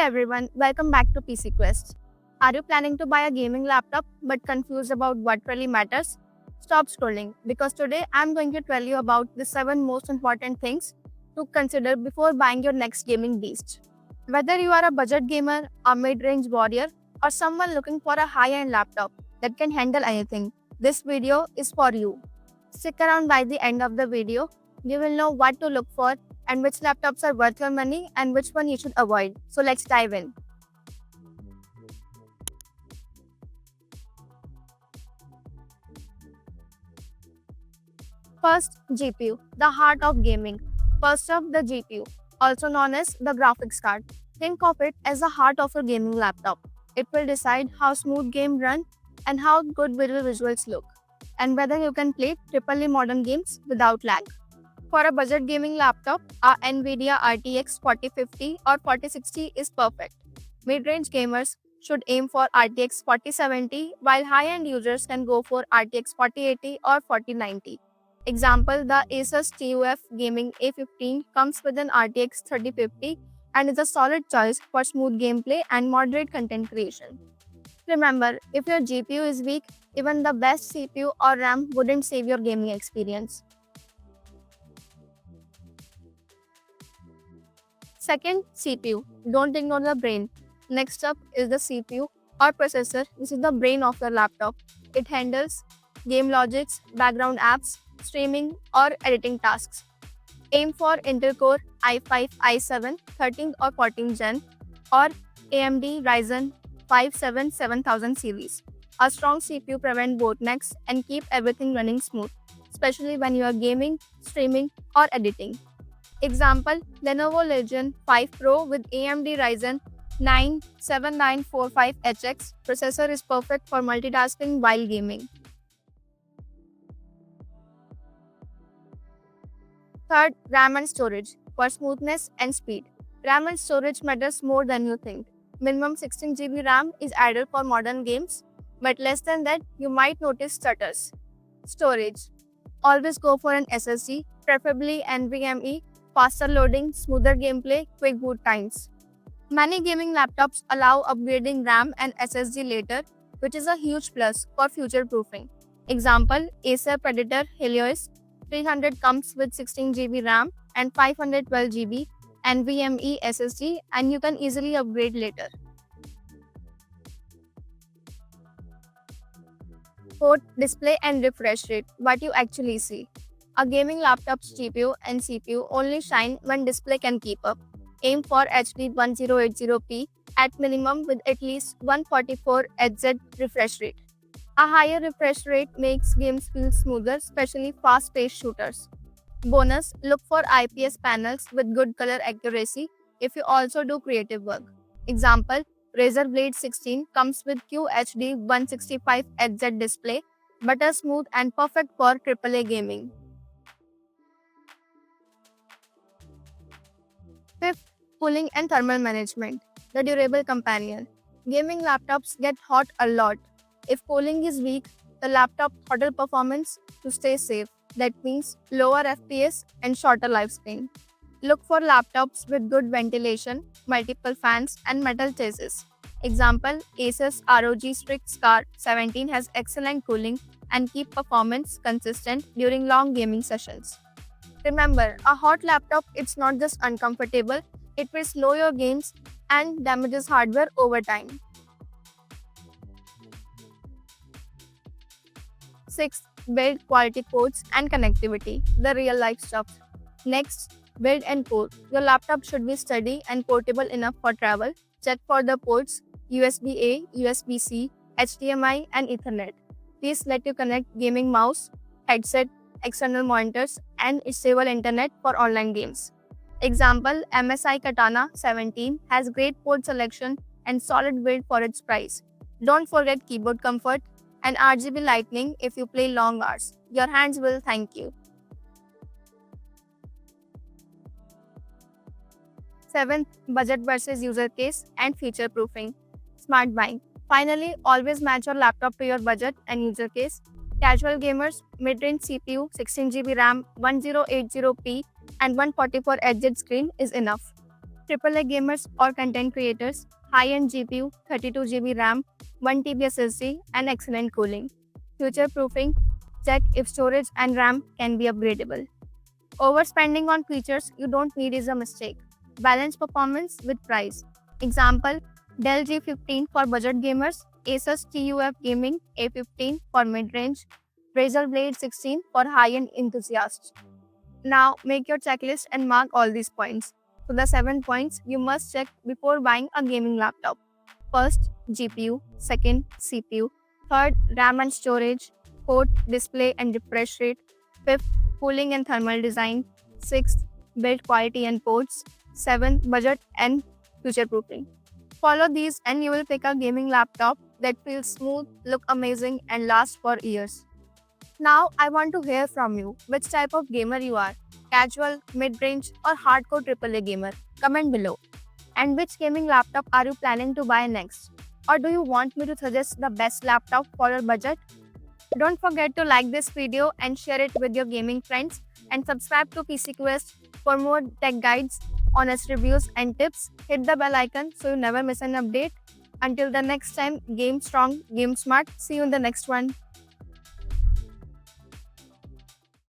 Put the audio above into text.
everyone, welcome back to PC Quest. Are you planning to buy a gaming laptop but confused about what really matters? Stop scrolling because today I'm going to tell you about the 7 most important things to consider before buying your next gaming beast. Whether you are a budget gamer, a mid range warrior, or someone looking for a high end laptop that can handle anything, this video is for you. Stick around by the end of the video. You will know what to look for and which laptops are worth your money and which one you should avoid. So let's dive in. First, GPU, the heart of gaming. First up, the GPU, also known as the graphics card. Think of it as the heart of your gaming laptop. It will decide how smooth game run and how good will your visuals look, and whether you can play AAA modern games without lag. For a budget gaming laptop, a NVIDIA RTX 4050 or 4060 is perfect. Mid-range gamers should aim for RTX 4070, while high-end users can go for RTX 4080 or 4090. Example, the Asus TUF Gaming A15 comes with an RTX 3050 and is a solid choice for smooth gameplay and moderate content creation. Remember, if your GPU is weak, even the best CPU or RAM wouldn't save your gaming experience. Second, CPU. Don't ignore the brain. Next up is the CPU or processor. This is the brain of your laptop. It handles game logics, background apps, streaming, or editing tasks. Aim for Intel Core i5, i7, 13th or 14th Gen, or AMD Ryzen 5 7 7000 series. A strong CPU prevents bottlenecks and keep everything running smooth, especially when you are gaming, streaming, or editing. Example, Lenovo Legion 5 Pro with AMD Ryzen 9 7945HX processor is perfect for multitasking while gaming. Third, RAM and storage for smoothness and speed. RAM and storage matters more than you think. Minimum 16 GB RAM is ideal for modern games, but less than that, you might notice stutters. Storage. Always go for an SSD, preferably NVMe, faster loading, smoother gameplay, quick boot times. Many gaming laptops allow upgrading RAM and SSD later, which is a huge plus for future proofing. Example, Acer Predator Helios 300 comes with 16 GB RAM and 512 GB NVMe SSD, and you can easily upgrade later. Fourth, display and refresh rate, what you actually see. A gaming laptop's GPU and CPU only shine when display can keep up. Aim for HD 1080p at minimum with at least 144 Hz refresh rate. A higher refresh rate makes games feel smoother, especially fast-paced shooters. Bonus, look for IPS panels with good color accuracy if you also do creative work. Example, Razer Blade 16 comes with QHD 165Hz display, butter smooth and perfect for AAA gaming. Fifth, cooling and thermal management, the durable companion. Gaming laptops get hot a lot. If cooling is weak, the laptop throttle performance to stay safe. That means lower FPS and shorter lifespan. Look for laptops with good ventilation, multiple fans, and metal chassis. Example, Asus ROG Strix Scar 17 has excellent cooling and keep performance consistent during long gaming sessions. Remember, a hot laptop it's not just uncomfortable, it will slow your games and damages hardware over time. Sixth, build quality ports and connectivity, the real life stuff. Next, build and port. Your laptop should be sturdy and portable enough for travel. Check for the ports USB-A, USB-C, HDMI, and Ethernet. These let you connect gaming mouse, headset, external monitors, and stable internet for online games. Example, MSI Katana 17 has great port selection and solid build for its price. Don't forget keyboard comfort and RGB lighting if you play long hours. Your hands will thank you. Seventh, budget versus user case and future proofing. Smart buying. Finally, always match your laptop to your budget and user case. Casual gamers, mid-range CPU, 16 GB RAM, 1080p, and 144 Hz screen is enough. AAA gamers or content creators, high-end GPU, 32 GB RAM, 1 TB SSD, and excellent cooling. Future-proofing, check if storage and RAM can be upgradable. Overspending on features you don't need is a mistake. Balance performance with price. Example, Dell G15 for budget gamers, Asus TUF Gaming A15 for mid-range, Razer Blade 16 for high-end enthusiasts. Now make your checklist and mark all these points. So the 7 points you must check before buying a gaming laptop. First, GPU. Second, CPU. Third, RAM and storage. Fourth, display and refresh rate. Fifth, cooling and thermal design. Sixth, build quality and ports. Seventh, budget and future proofing. Follow these and you will pick a gaming laptop that feels smooth, look amazing, and lasts for years. Now, I want to hear from you which type of gamer you are, casual, mid range, or hardcore AAA gamer. Comment below. And which gaming laptop are you planning to buy next? Or do you want me to suggest the best laptop for your budget? Don't forget to like this video and share it with your gaming friends, and subscribe to PC Quest for more tech guides, honest reviews, and tips. Hit the bell icon so you never miss an update. Until the next time, game strong, game smart. See you in the next one.